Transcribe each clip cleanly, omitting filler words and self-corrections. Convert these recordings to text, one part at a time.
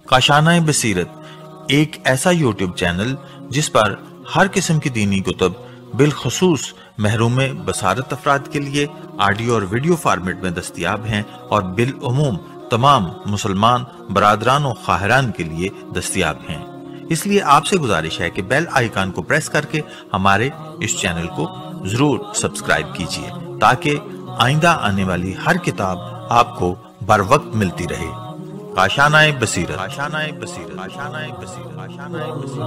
کاشانۂ بصیرت ایک ایسا یوٹیوب چینل جس پر ہر قسم کی دینی کتب بالخصوص محروم بصارت افراد کے لیے آڈیو اور ویڈیو فارمیٹ میں دستیاب ہیں اور بالعموم تمام مسلمان برادران و خواہران کے لیے دستیاب ہیں۔ اس لیے آپ سے گزارش ہے کہ بیل آئیکن کو پریس کر کے ہمارے اس چینل کو ضرور سبسکرائب کیجیے تاکہ آئندہ آنے والی ہر کتاب آپ کو بر وقت ملتی رہے۔ کاشانۂ بصیرت، کاشانۂ بصیرت، کاشانۂ بصیرت، کاشانۂ بصیرت۔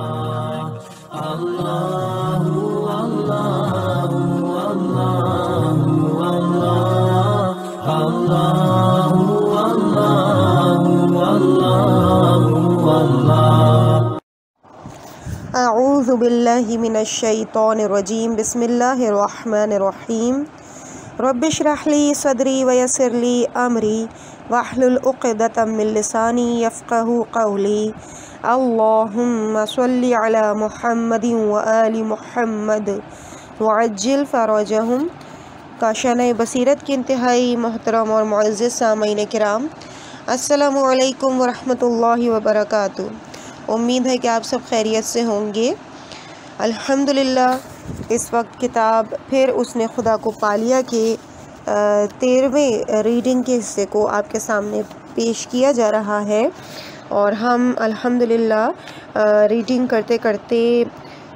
اعوذ باللہ من الشیطان الرجیم، بسم اللہ الرحمن الرحیم۔ رب اشرح لی صدری ویسر لی امری واحلل عقدۃ من لسانی یفقہوا قولی۔ اللہم صلی علی محمد وآل محمد وعجل فرجہم۔ کاشانۂ بصیرت کی انتہائی محترم اور معزز سامعین کرام، السلام علیکم ورحمۃ اللہ وبرکاتہ۔ امید ہے کہ آپ سب خیریت سے ہوں گے۔ الحمدللہ اس وقت کتاب پھر اس نے خدا کو پا لیا کہ 13ویں ریڈنگ کے حصے کو آپ کے سامنے پیش کیا جا رہا ہے، اور ہم الحمدللہ ریڈنگ کرتے کرتے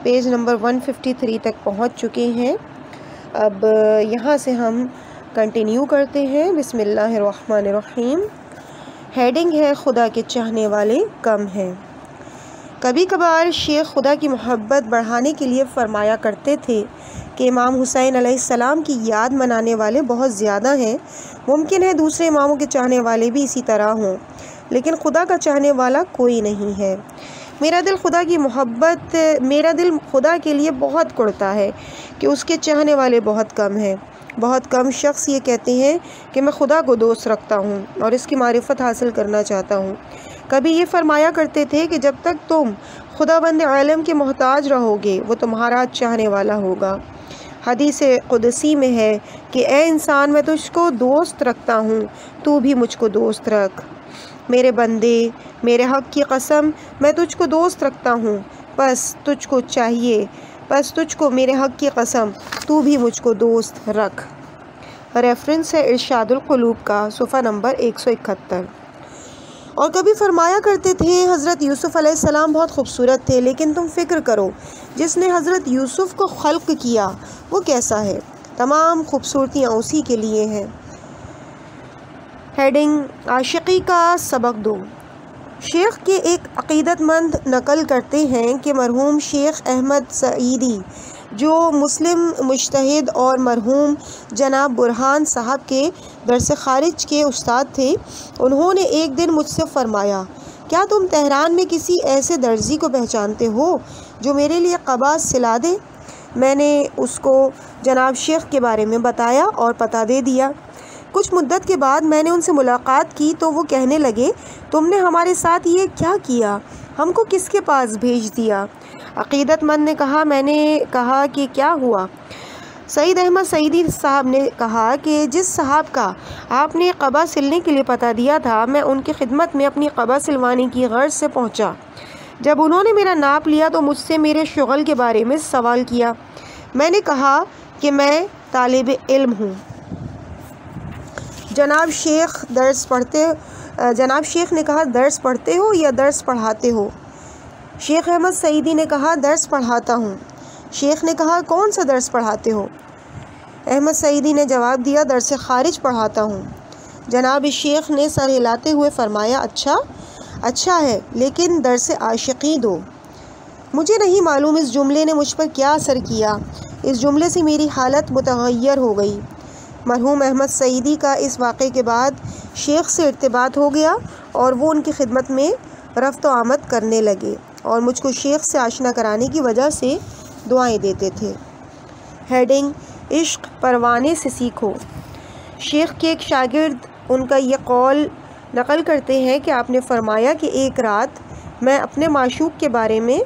پیج نمبر 153 تک پہنچ چکے ہیں۔ اب یہاں سے ہم کنٹینیو کرتے ہیں۔ بسم اللہ الرحمن الرحیم۔ ہیڈنگ ہے خدا کے چاہنے والے کم ہیں۔ کبھی کبھار شیخ خدا کی محبت بڑھانے کے لیے فرمایا کرتے تھے کہ امام حسین علیہ السلام کی یاد منانے والے بہت زیادہ ہیں، ممکن ہے دوسرے اماموں کے چاہنے والے بھی اسی طرح ہوں، لیکن خدا کا چاہنے والا کوئی نہیں ہے۔ میرا دل خدا کے لیے بہت کڑتا ہے کہ اس کے چاہنے والے بہت کم ہیں۔ بہت کم شخص یہ کہتے ہیں کہ میں خدا کو دوست رکھتا ہوں اور اس کی معرفت حاصل کرنا چاہتا ہوں۔ کبھی یہ فرمایا کرتے تھے کہ جب تک تم خدا بند عالم کے محتاج رہو گے وہ تمہارا چاہنے والا ہوگا۔ حدیث قدسی میں ہے کہ اے انسان، میں تجھ کو دوست رکھتا ہوں، تو بھی مجھ کو دوست رکھ۔ میرے بندے، میرے حق کی قسم، میں تجھ کو دوست رکھتا ہوں، بس تجھ کو میرے حق کی قسم، تو بھی مجھ کو دوست رکھ۔ ریفرنس ہے ارشاد القلوب کا، صفحہ نمبر 171۔ اور کبھی فرمایا کرتے تھے حضرت یوسف علیہ السلام بہت خوبصورت تھے، لیکن تم فکر کرو جس نے حضرت یوسف کو خلق کیا وہ کیسا ہے، تمام خوبصورتیاں اسی کے لیے ہیں۔ ہیڈنگ عاشقی کا سبق دو۔ شیخ کے ایک عقیدت مند نقل کرتے ہیں کہ مرحوم شیخ احمد سعیدی، جو مسلم مجتہد اور مرحوم جناب برہان صاحب کے درس خارج کے استاد تھے، انہوں نے ایک دن مجھ سے فرمایا، کیا تم تہران میں کسی ایسے درزی کو پہچانتے ہو جو میرے لیے قبا سلا دے؟ میں نے اس کو جناب شیخ کے بارے میں بتایا اور پتہ دے دیا۔ کچھ مدت کے بعد میں نے ان سے ملاقات کی تو وہ کہنے لگے، تم نے ہمارے ساتھ یہ کیا کیا؟ ہم کو کس کے پاس بھیج دیا؟ عقیدت مند نے کہا، میں نے کہا کہ کیا ہوا؟ سعید احمد سعیدی صاحب نے کہا کہ جس صاحب کا آپ نے قبا سلنے کے لیے پتہ دیا تھا، میں ان کی خدمت میں اپنی قبا سلوانے کی غرض سے پہنچا۔ جب انہوں نے میرا ناپ لیا تو مجھ سے میرے شغل کے بارے میں سوال کیا۔ میں نے کہا کہ میں طالب علم ہوں۔ جناب شیخ نے کہا، درس پڑھتے ہو یا درس پڑھاتے ہو؟ شیخ احمد سعیدی نے کہا، درس پڑھاتا ہوں۔ شیخ نے کہا، کون سا درس پڑھاتے ہو؟ احمد سعیدی نے جواب دیا، درس خارج پڑھاتا ہوں۔ جناب شیخ نے سر ہلاتے ہوئے فرمایا، اچھا ہے، لیکن درس عاشقی دو۔ مجھے نہیں معلوم اس جملے نے مجھ پر کیا اثر کیا، اس جملے سے میری حالت متغیر ہو گئی۔ مرحوم احمد سعیدی کا اس واقعے کے بعد شیخ سے ارتباط ہو گیا اور وہ ان کی خدمت میں رفت و آمد کرنے لگے اور مجھ کو شیخ سے آشنا کرانے کی وجہ سے دعائیں دیتے تھے۔ ہیڈنگ عشق پروانے سے سیکھو۔ شیخ کے ایک شاگرد ان کا یہ قول نقل کرتے ہیں کہ آپ نے فرمایا کہ ایک رات میں اپنے معشوق کے بارے میں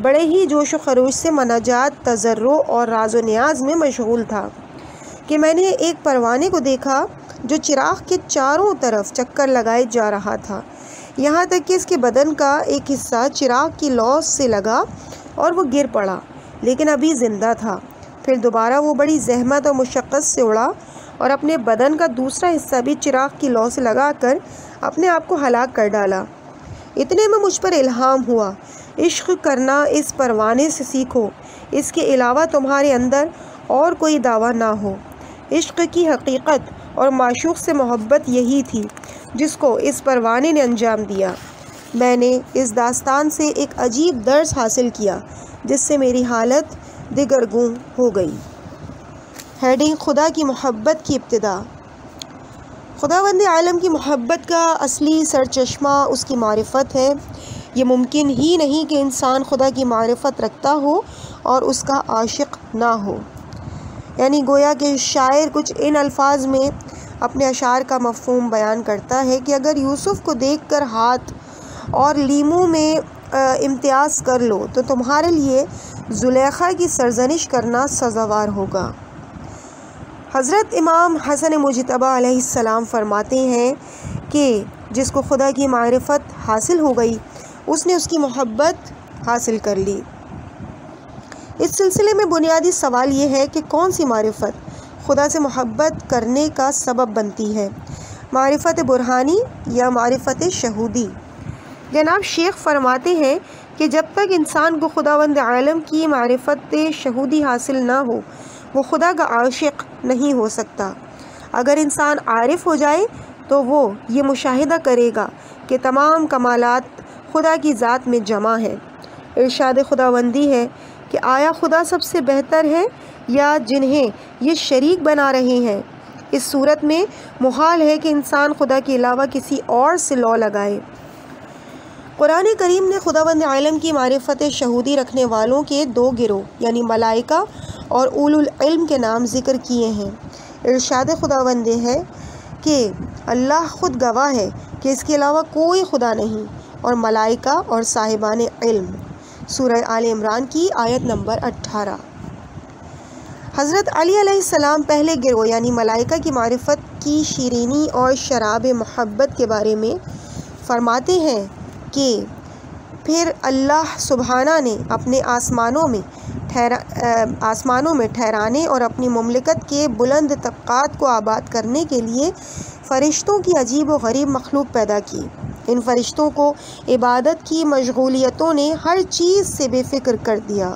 بڑے ہی جوش و خروش سے مناجات، تضرع اور راز و نیاز میں مشغول تھا۔ کہ میں نے ایک پروانے کو دیکھا جو چراغ کے چاروں طرف چکر لگائے جا رہا تھا، یہاں تک کہ اس کے بدن کا ایک حصہ چراغ کی لو سے لگا اور وہ گر پڑا، لیکن ابھی زندہ تھا۔ پھر دوبارہ وہ بڑی زحمت اور مشقت سے اڑا اور اپنے بدن کا دوسرا حصہ بھی چراغ کی لو سے لگا کر اپنے آپ کو ہلاک کر ڈالا۔ اتنے میں مجھ پر الہام ہوا، عشق کرنا اس پروانے سے سیکھو، اس کے علاوہ تمہارے اندر اور کوئی دعویٰ نہ ہو۔ عشق کی حقیقت اور معشوق سے محبت یہی تھی جس کو اس پروانے نے انجام دیا۔ میں نے اس داستان سے ایک عجیب درس حاصل کیا جس سے میری حالت دگرگوں ہو گئی۔ ہیڈنگ: خدا کی محبت کی ابتدا۔ خداوند عالم کی محبت کا اصلی سرچشمہ اس کی معرفت ہے۔ یہ ممکن ہی نہیں کہ انسان خدا کی معرفت رکھتا ہو اور اس کا عاشق نہ ہو۔ یعنی گویا کہ شاعر کچھ ان الفاظ میں اپنے اشعار کا مفہوم بیان کرتا ہے کہ اگر یوسف کو دیکھ کر ہاتھ اور لیموں میں امتیاز کر لو تو تمہارے لیے زلیخا کی سرزنش کرنا سزاوار ہوگا۔ حضرت امام حسن مجتبی علیہ السلام فرماتے ہیں کہ جس کو خدا کی معرفت حاصل ہو گئی اس نے اس کی محبت حاصل کر لی۔ اس سلسلے میں بنیادی سوال یہ ہے کہ کون سی معرفت خدا سے محبت کرنے کا سبب بنتی ہے، معرفت برہانی یا معرفت شہودی؟ جناب شیخ فرماتے ہیں کہ جب تک انسان کو خداوند عالم کی معرفت شہودی حاصل نہ ہو وہ خدا کا عاشق نہیں ہو سکتا۔ اگر انسان عارف ہو جائے تو وہ یہ مشاہدہ کرے گا کہ تمام کمالات خدا کی ذات میں جمع ہیں۔ ارشاد خداوندی ہے کہ آیا خدا سب سے بہتر ہے یا جنہیں یہ شریک بنا رہے ہیں؟ اس صورت میں محال ہے کہ انسان خدا کے علاوہ کسی اور سے لو لگائے۔ قرآن کریم نے خداوند عالم کی معرفت شہودی رکھنے والوں کے دو گروہ یعنی ملائکہ اور اولو العلم کے نام ذکر کیے ہیں۔ ارشاد خداوند ہے کہ اللہ خود گواہ ہے کہ اس کے علاوہ کوئی خدا نہیں، اور ملائکہ اور صاحبان علم۔ سورہ آل عمران کی آیت نمبر 18۔ حضرت علی علیہ السلام پہلے گروہ یعنی ملائکہ کی معرفت کی شیرینی اور شراب محبت کے بارے میں فرماتے ہیں کہ پھر اللہ سبحانہ نے اپنے آسمانوں میں ٹھہرانے اور اپنی مملکت کے بلند طبقات کو آباد کرنے کے لیے فرشتوں کی عجیب و غریب مخلوق پیدا کی۔ ان فرشتوں کو عبادت کی مشغولیتوں نے ہر چیز سے بے فکر کر دیا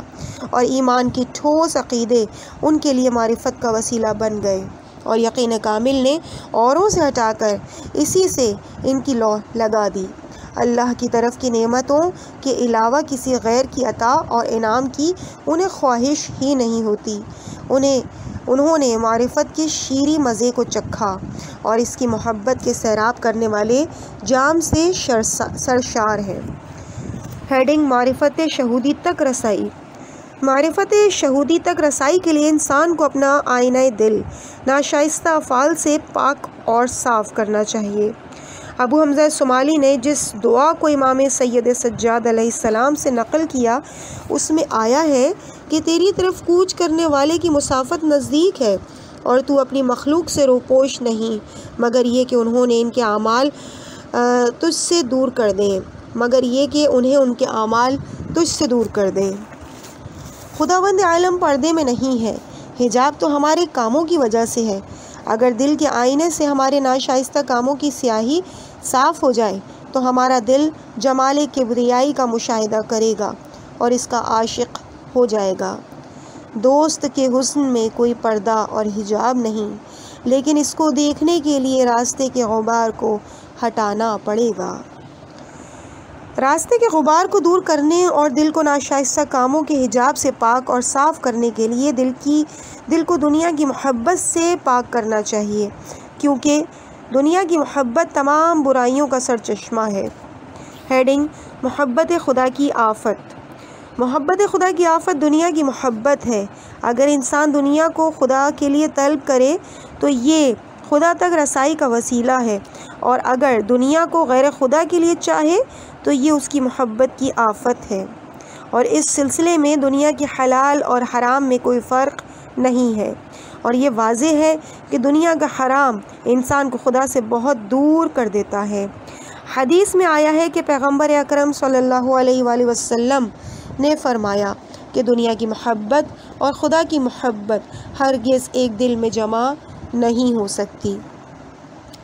اور ایمان کی ٹھوس عقیدے ان کے لیے معرفت کا وسیلہ بن گئے، اور یقین کامل نے اوروں سے ہٹا کر اسی سے ان کی لو لگا دی۔ اللہ کی طرف کی نعمتوں کے علاوہ کسی غیر کی عطا اور انعام کی انہیں خواہش ہی نہیں ہوتی۔ انہوں نے معرفت کے شیریں مزے کو چکھا اور اس کی محبت کے سیراب کرنے والے جام سے سرشار ہیں۔ ہیڈنگ: معرفت شہودی تک رسائی۔ معرفت شہودی تک رسائی کے لیے انسان کو اپنا آئینہ دل ناشائستہ افعال سے پاک اور صاف کرنا چاہیے۔ ابو حمزہ صومالی نے جس دعا کو امام سید سجاد علیہ السلام سے نقل کیا اس میں آیا ہے کہ تیری طرف کوچ کرنے والے کی مسافت نزدیک ہے اور تو اپنی مخلوق سے روپوش نہیں مگر یہ کہ ان کے اعمال تجھ سے دور کر دیں۔ خداوند عالم پردے میں نہیں ہے، حجاب تو ہمارے کاموں کی وجہ سے ہے۔ اگر دل کے آئینے سے ہمارے ناشائستہ کاموں کی سیاہی صاف ہو جائے تو ہمارا دل جمال کبریائی کا مشاہدہ کرے گا اور اس کا عاشق ہو جائے گا۔ دوست کے حسن میں کوئی پردہ اور حجاب نہیں، لیکن اس کو دیکھنے کے لیے راستے کے غبار کو ہٹانا پڑے گا۔ راستے کے غبار کو دور کرنے اور دل کو ناشائستہ کاموں کے حجاب سے پاک اور صاف کرنے کے لیے دل کو دنیا کی محبت سے پاک کرنا چاہیے، کیونکہ دنیا کی محبت تمام برائیوں کا سرچشمہ ہے۔ ہیڈنگ: محبت خدا کی آفت۔ محبت خدا کی آفت دنیا کی محبت ہے۔ اگر انسان دنیا کو خدا کے لیے طلب کرے تو یہ خدا تک رسائی کا وسیلہ ہے، اور اگر دنیا کو غیر خدا کے لیے چاہے تو یہ اس کی محبت کی آفت ہے، اور اس سلسلے میں دنیا کے حلال اور حرام میں کوئی فرق نہیں ہے، اور یہ واضح ہے کہ دنیا کا حرام انسان کو خدا سے بہت دور کر دیتا ہے۔ حدیث میں آیا ہے کہ پیغمبر اکرم صلی اللہ علیہ وآلہ وسلم نے فرمایا کہ دنیا کی محبت اور خدا کی محبت ہرگز ایک دل میں جمع نہیں ہو سکتی۔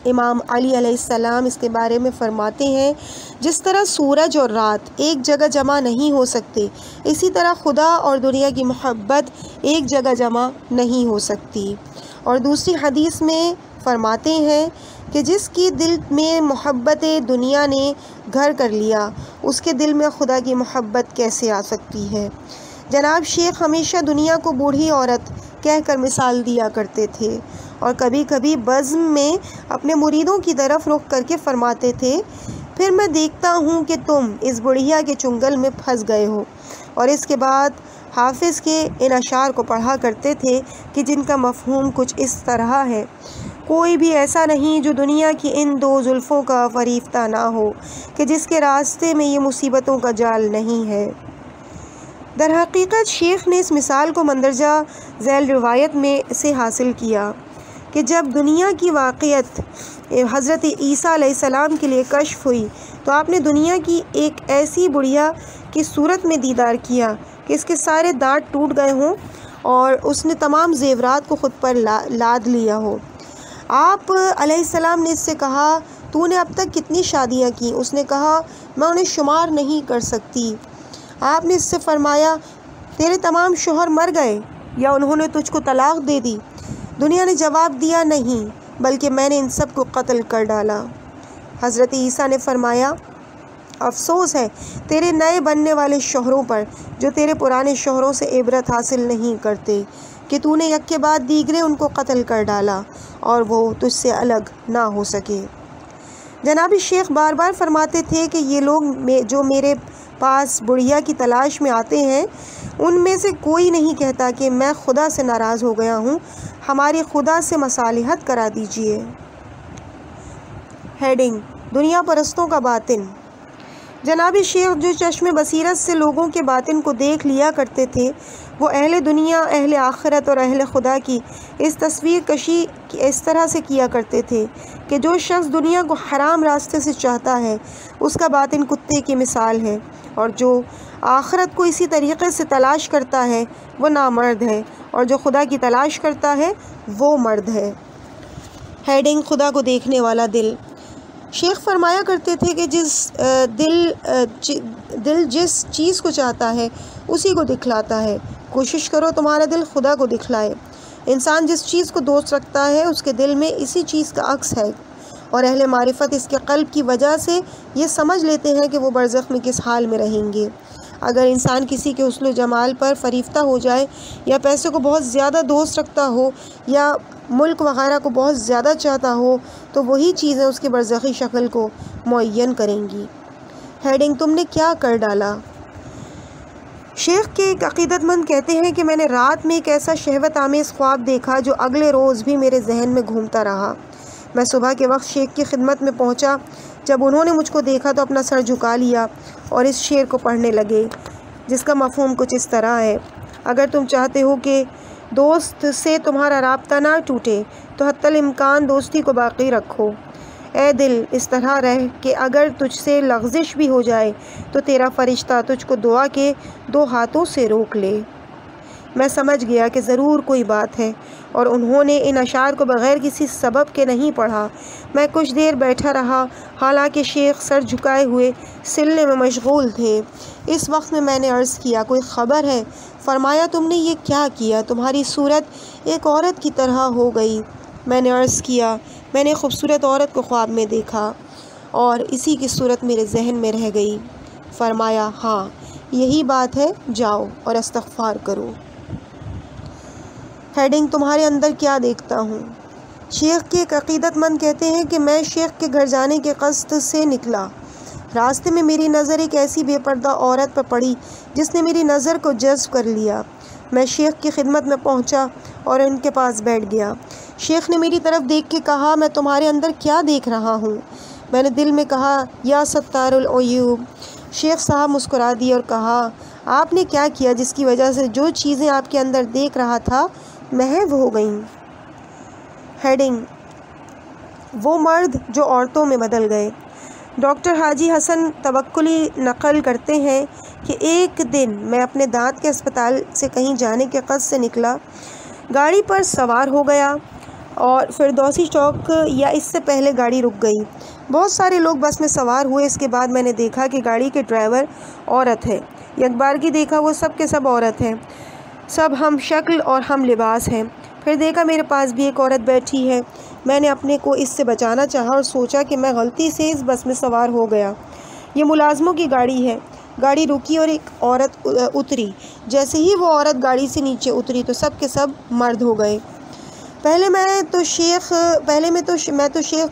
امام علی علیہ السلام اس کے بارے میں فرماتے ہیں، جس طرح سورج اور رات ایک جگہ جمع نہیں ہو سکتے، اسی طرح خدا اور دنیا کی محبت ایک جگہ جمع نہیں ہو سکتی۔ اور دوسری حدیث میں فرماتے ہیں کہ جس کی دل میں محبت دنیا نے گھر کر لیا، اس کے دل میں خدا کی محبت کیسے آ سکتی ہے۔ جناب شیخ ہمیشہ دنیا کو بوڑھی عورت کہہ کر مثال دیا کرتے تھے، اور کبھی کبھی بزم میں اپنے مریدوں کی طرف رخ کر کے فرماتے تھے، پھر میں دیکھتا ہوں کہ تم اس بڑھیا کے چنگل میں پھنس گئے ہو۔ اور اس کے بعد حافظ کے ان اشعار کو پڑھا کرتے تھے کہ جن کا مفہوم کچھ اس طرح ہے: کوئی بھی ایسا نہیں جو دنیا کی ان دو زلفوں کا فریفتہ نہ ہو، کہ جس کے راستے میں یہ مصیبتوں کا جال نہیں ہے۔ در حقیقت شیخ نے اس مثال کو مندرجہ ذیل روایت میں سے حاصل کیا کہ جب دنیا کی واقعیت حضرت عیسیٰ علیہ السلام کے لیے کشف ہوئی تو آپ نے دنیا کی ایک ایسی بڑھیا کی صورت میں دیدار کیا کہ اس کے سارے دانت ٹوٹ گئے ہوں اور اس نے تمام زیورات کو خود پر لاد لیا ہو۔ آپ علیہ السلام نے اس سے کہا، تو نے اب تک کتنی شادیاں کی؟ اس نے کہا، میں انہیں شمار نہیں کر سکتی۔ آپ نے اس سے فرمایا، تیرے تمام شوہر مر گئے یا انہوں نے تجھ کو طلاق دے دی؟ دنیا نے جواب دیا، نہیں، بلکہ میں نے ان سب کو قتل کر ڈالا۔ حضرت عیسیٰ نے فرمایا، افسوس ہے تیرے نئے بننے والے شوہروں پر جو تیرے پرانے شوہروں سے عبرت حاصل نہیں کرتے کہ تو نے یک کے بعد دیگرے ان کو قتل کر ڈالا اور وہ تجھ سے الگ نہ ہو سکے۔ جناب شیخ بار بار فرماتے تھے کہ یہ لوگ جو میرے پاس بڑھیا کی تلاش میں آتے ہیں، ان میں سے کوئی نہیں کہتا کہ میں خدا سے ناراض ہو گیا ہوں، ہماری خدا سے مصالحت کرا دیجیے۔ ہیڈنگ: دنیا پرستوں کا باطن۔ جناب شیخ جو چشم بصیرت سے لوگوں کے باطن کو دیکھ لیا کرتے تھے، وہ اہل دنیا، اہل آخرت اور اہل خدا کی اس تصویر کشی اس طرح سے کیا کرتے تھے کہ جو شخص دنیا کو حرام راستے سے چاہتا ہے، اس کا باطن کتے کی مثال ہے، اور جو آخرت کو اسی طریقے سے تلاش کرتا ہے وہ نامرد ہے، اور جو خدا کی تلاش کرتا ہے وہ مرد ہے۔ ہیڈنگ: خدا کو دیکھنے والا دل۔ شیخ فرمایا کرتے تھے کہ دل جس چیز کو چاہتا ہے اسی کو دکھلاتا ہے، کوشش کرو تمہارا دل خدا کو دکھلائے۔ انسان جس چیز کو دوست رکھتا ہے اس کے دل میں اسی چیز کا عکس ہے، اور اہل معرفت اس کے قلب کی وجہ سے یہ سمجھ لیتے ہیں کہ وہ برزخ میں کس حال میں رہیں گے۔ اگر انسان کسی کے حسن و جمال پر فریفتہ ہو جائے، یا پیسے کو بہت زیادہ دوست رکھتا ہو، یا ملک وغیرہ کو بہت زیادہ چاہتا ہو، تو وہی چیزیں اس کی برزخی شکل کو معین کریں گی۔ ہیڈنگ: تم نے کیا کر ڈالا؟ شیخ کے ایک عقیدت مند کہتے ہیں کہ میں نے رات میں ایک ایسا شہوت آمیز خواب دیکھا جو اگلے روز بھی میرے ذہن میں گھومتا رہا۔ میں صبح کے وقت شیخ کی خدمت میں پہنچا۔ جب انہوں نے مجھ کو دیکھا تو اپنا سر جھکا لیا اور اس شعر کو پڑھنے لگے، جس کا مفہوم کچھ اس طرح ہے: اگر تم چاہتے ہو کہ دوست سے تمہارا رابطہ نہ ٹوٹے تو حتی الامکان دوستی کو باقی رکھو۔ اے دل، اس طرح رہ کہ اگر تجھ سے لغزش بھی ہو جائے تو تیرا فرشتہ تجھ کو دعا کے 2 ہاتھوں سے روک لے۔ میں سمجھ گیا کہ ضرور کوئی بات ہے، اور انہوں نے ان اشعار کو بغیر کسی سبب کے نہیں پڑھا۔ میں کچھ دیر بیٹھا رہا، حالانکہ شیخ سر جھکائے ہوئے سلنے میں مشغول تھے۔ اس وقت میں نے عرض کیا، کوئی خبر ہے؟ فرمایا، تم نے یہ کیا کیا؟ تمہاری صورت ایک عورت کی طرح ہو گئی۔ میں نے عرض کیا، میں نے ایک خوبصورت عورت کو خواب میں دیکھا اور اسی کی صورت میرے ذہن میں رہ گئی۔ فرمایا، ہاں یہی بات ہے، جاؤ اور استغفار کرو۔ ہیڈنگ: تمہارے اندر کیا دیکھتا ہوں؟ شیخ کے ایک عقیدت مند کہتے ہیں کہ میں شیخ کے گھر جانے کے قصد سے نکلا۔ راستے میں میری نظر ایک ایسی بے پردہ عورت پر پڑی جس نے میری نظر کو جذب کر لیا۔ میں شیخ کی خدمت میں پہنچا اور ان کے پاس بیٹھ گیا۔ شیخ نے میری طرف دیکھ کے کہا، میں تمہارے اندر کیا دیکھ رہا ہوں؟ میں نے دل میں کہا، یا ستار العیوب۔ شیخ صاحب مسکرا دی اور کہا، آپ نے کیا کیا جس کی وجہ سے جو چیزیں آپ کے اندر دیکھ رہا تھا محو ہو گئیں۔ ہیڈنگ: وہ مرد جو عورتوں میں بدل گئے۔ ڈاکٹر حاجی حسن توکلی نقل کرتے ہیں کہ ایک دن میں اپنے دانت کے اسپتال سے کہیں جانے کے قصد سے نکلا، گاڑی پر سوار ہو گیا اور فردوسی چوک یا اس سے پہلے گاڑی رک گئی۔ بہت سارے لوگ بس میں سوار ہوئے۔ اس کے بعد میں نے دیکھا کہ گاڑی کے ڈرائیور عورت ہے۔ یک بار کی دیکھا وہ سب کے سب عورت ہیں، سب ہم شکل اور ہم لباس ہیں۔ پھر دیکھا میرے پاس بھی ایک عورت بیٹھی ہے۔ میں نے اپنے کو اس سے بچانا چاہا اور سوچا کہ میں غلطی سے اس بس میں سوار ہو گیا۔ یہ ملازموں کی گاڑی ہے۔ گاڑی رکی اور ایک عورت اتری۔ جیسے ہی وہ عورت گاڑی سے نیچے اتری تو سب کے سب مرد ہو گئے۔ میں تو شیخ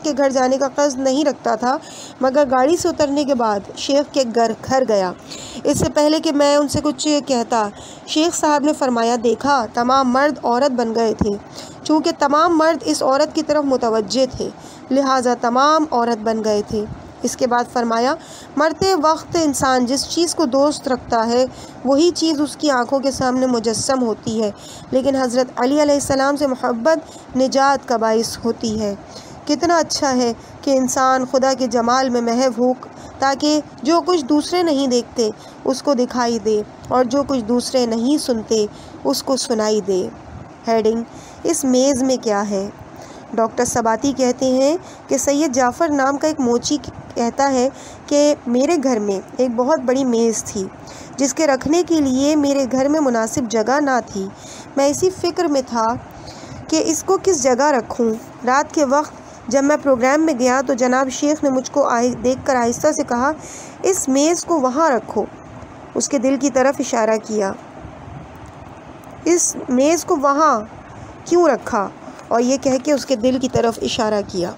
کے گھر جانے کا قصد نہیں رکھتا تھا، مگر گاڑی سے اترنے کے بعد شیخ کے گھر گیا۔ اس سے پہلے کہ میں ان سے کچھ کہتا، شیخ صاحب نے فرمایا، دیکھا تمام مرد عورت بن گئے تھے۔ چونکہ تمام مرد اس عورت کی طرف متوجہ تھے، لہٰذا تمام عورت بن گئے تھے۔ اس کے بعد فرمایا، مرتے وقت انسان جس چیز کو دوست رکھتا ہے وہی چیز اس کی آنکھوں کے سامنے مجسم ہوتی ہے، لیکن حضرت علی علیہ السلام سے محبت نجات کا باعث ہوتی ہے۔ کتنا اچھا ہے کہ انسان خدا کے جمال میں محو ہو تاکہ جو کچھ دوسرے نہیں دیکھتے اس کو دکھائی دے اور جو کچھ دوسرے نہیں سنتے اس کو سنائی دے۔ ہیڈنگ: اس میز میں کیا ہے؟ ڈاکٹر سباتی کہتے ہیں کہ سید جعفر نام کا ایک موچی کہتا ہے کہ میرے گھر میں ایک بہت بڑی میز تھی جس کے رکھنے کے لیے میرے گھر میں مناسب جگہ نہ تھی۔ میں اسی فکر میں تھا کہ اس کو کس جگہ رکھوں۔ رات کے وقت جب میں پروگرام میں گیا تو جناب شیخ نے مجھ کو دیکھ کر آہستہ سے کہا، اس میز کو وہاں رکھو۔ اس کے دل کی طرف اشارہ کیا۔ اس میز کو وہاں کیوں رکھا؟ اور یہ کہہ کے اس کے دل کی طرف اشارہ کیا۔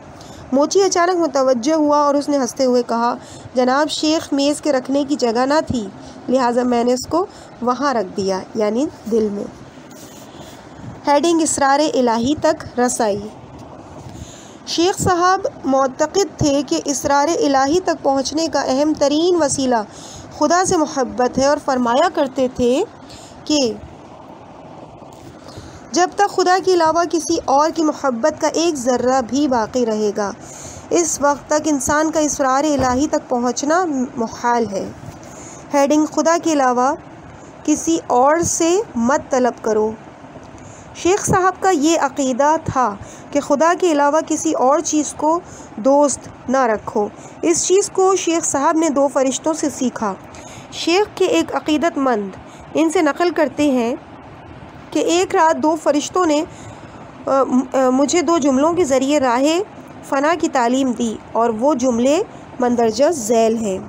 موچی اچانک متوجہ ہوا اور اس نے ہنستے ہوئے کہا، جناب شیخ میز کے رکھنے کی جگہ نہ تھی، لہٰذا میں نے اس کو وہاں رکھ دیا، یعنی دل میں۔ ہیڈنگ: اسرار الہی تک رسائی۔ شیخ صاحب معتقد تھے کہ اسرار الہی تک پہنچنے کا اہم ترین وسیلہ خدا سے محبت ہے، اور فرمایا کرتے تھے کہ جب تک خدا کے علاوہ کسی اور کی محبت کا ایک ذرہ بھی باقی رہے گا، اس وقت تک انسان کا اسرار الہی تک پہنچنا محال ہے۔ ہیڈنگ: خدا کے علاوہ کسی اور سے مت طلب کرو۔ شیخ صاحب کا یہ عقیدہ تھا کہ خدا کے علاوہ کسی اور چیز کو دوست نہ رکھو۔ اس چیز کو شیخ صاحب نے 2 فرشتوں سے سیکھا۔ شیخ کے ایک عقیدت مند ان سے نقل کرتے ہیں کہ ایک رات 2 فرشتوں نے مجھے 2 جملوں کے ذریعے راہ فنا کی تعلیم دی، اور وہ جملے مندرجہ ذیل ہیں: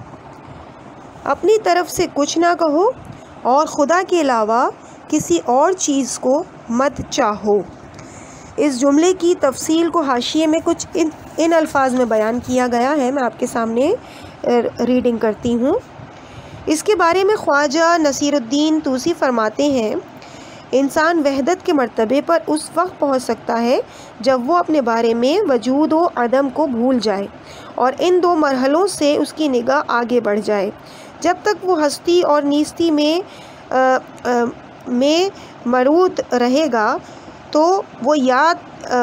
اپنی طرف سے کچھ نہ کہو اور خدا کے علاوہ کسی اور چیز کو مت چاہو۔ اس جملے کی تفصیل کو حاشیے میں کچھ ان الفاظ میں بیان کیا گیا ہے، میں آپ کے سامنے ریڈنگ کرتی ہوں۔ اس کے بارے میں خواجہ نصیر الدین طوسی فرماتے ہیں، انسان وحدت کے مرتبے پر اس وقت پہنچ سکتا ہے جب وہ اپنے بارے میں وجود و عدم کو بھول جائے اور ان 2 مرحلوں سے اس کی نگاہ آگے بڑھ جائے۔ جب تک وہ ہستی اور نیستی میں مرود رہے گا تو وہ یا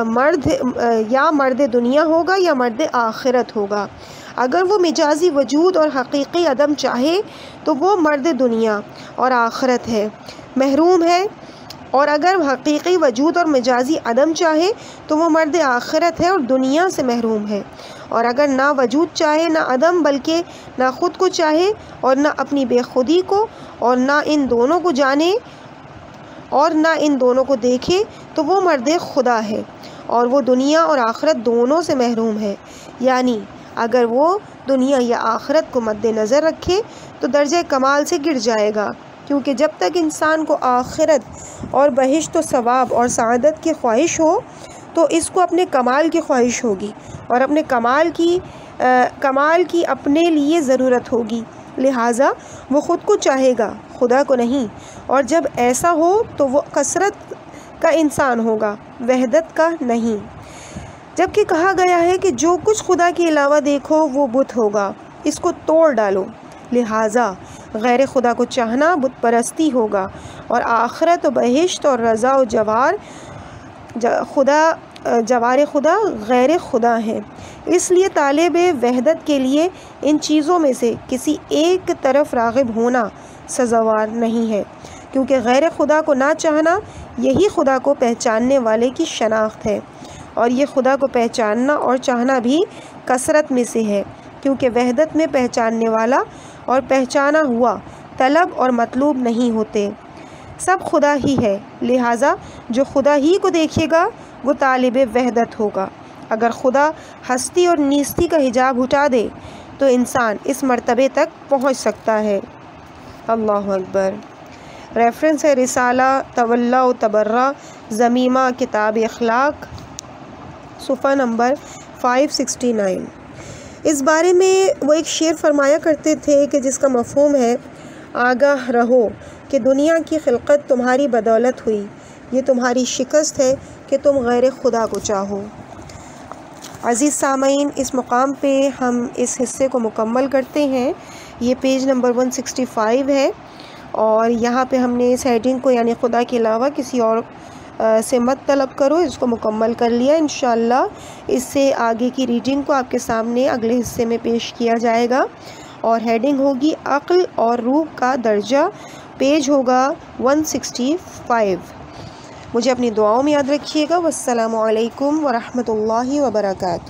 مرد دنیا ہوگا یا مرد آخرت ہوگا۔ اگر وہ مجازی وجود اور حقیقی عدم چاہے تو وہ مرد دنیا اور آخرت ہے، محروم ہے، اور اگر حقیقی وجود اور مجازی عدم چاہے تو وہ مرد آخرت ہے اور دنیا سے محروم ہے۔ اور اگر نہ وجود چاہے نہ عدم، بلکہ نہ خود کو چاہے اور نہ اپنی بے خودی کو، اور نہ ان دونوں کو جانے اور نہ ان دونوں کو دیکھے، تو وہ مرد خدا ہے اور وہ دنیا اور آخرت دونوں سے محروم ہے۔ یعنی اگر وہ دنیا یا آخرت کو مد نظر رکھے تو درجہ کمال سے گر جائے گا، کیونکہ جب تک انسان کو آخرت اور بہشت و ثواب اور سعادت کی خواہش ہو تو اس کو اپنے کمال کی خواہش ہوگی، اور اپنے کمال کی اپنے لیے ضرورت ہوگی، لہٰذا وہ خود کو چاہے گا، خدا کو نہیں، اور جب ایسا ہو تو وہ کثرت کا انسان ہوگا، وحدت کا نہیں۔ جبکہ کہا گیا ہے کہ جو کچھ خدا کے علاوہ دیکھو وہ بت ہوگا، اس کو توڑ ڈالو، لہٰذا غیر خدا کو چاہنا بت پرستی ہوگا، اور آخرت و بہشت اور رضا و جوار خدا غیر خدا ہیں۔ اس لیے طالب وحدت کے لیے ان چیزوں میں سے کسی ایک طرف راغب ہونا سزاوار نہیں ہے، کیونکہ غیر خدا کو نہ چاہنا یہی خدا کو پہچاننے والے کی شناخت ہے، اور یہ خدا کو پہچاننا اور چاہنا بھی کثرت میں سے ہے، کیونکہ وحدت میں پہچاننے والا اور پہچانا ہوا طلب اور مطلوب نہیں ہوتے، سب خدا ہی ہے، لہٰذا جو خدا ہی کو دیکھے گا وہ طالب وحدت ہوگا۔ اگر خدا ہستی اور نیستی کا حجاب ہٹا دے تو انسان اس مرتبے تک پہنچ سکتا ہے۔ اللہ اکبر۔ ریفرنس ہے رسالہ تولا و تبرہ ضمیمہ کتاب اخلاق، صفحہ نمبر 569۔ اس بارے میں وہ ایک شعر فرمایا کرتے تھے کہ جس کا مفہوم ہے، آگاہ رہو کہ دنیا کی خلقت تمہاری بدولت ہوئی، یہ تمہاری شکست ہے کہ تم غیر خدا کو چاہو۔ عزیز سامعین، اس مقام پہ ہم اس حصے کو مکمل کرتے ہیں۔ یہ پیج نمبر 165 ہے، اور یہاں پہ ہم نے اس ہیڈنگ کو یعنی خدا کے علاوہ کسی اور سے مت طلب کرو اس کو مکمل کر لیا۔ انشاءاللہ اس سے آگے کی ریڈنگ کو آپ کے سامنے اگلے حصے میں پیش کیا جائے گا، اور ہیڈنگ ہوگی عقل اور روح کا درجہ، پیج ہوگا 165۔ مجھے اپنی دعاؤں میں یاد رکھیے گا۔ والسلام علیکم ورحمۃ اللہ وبرکاتہ۔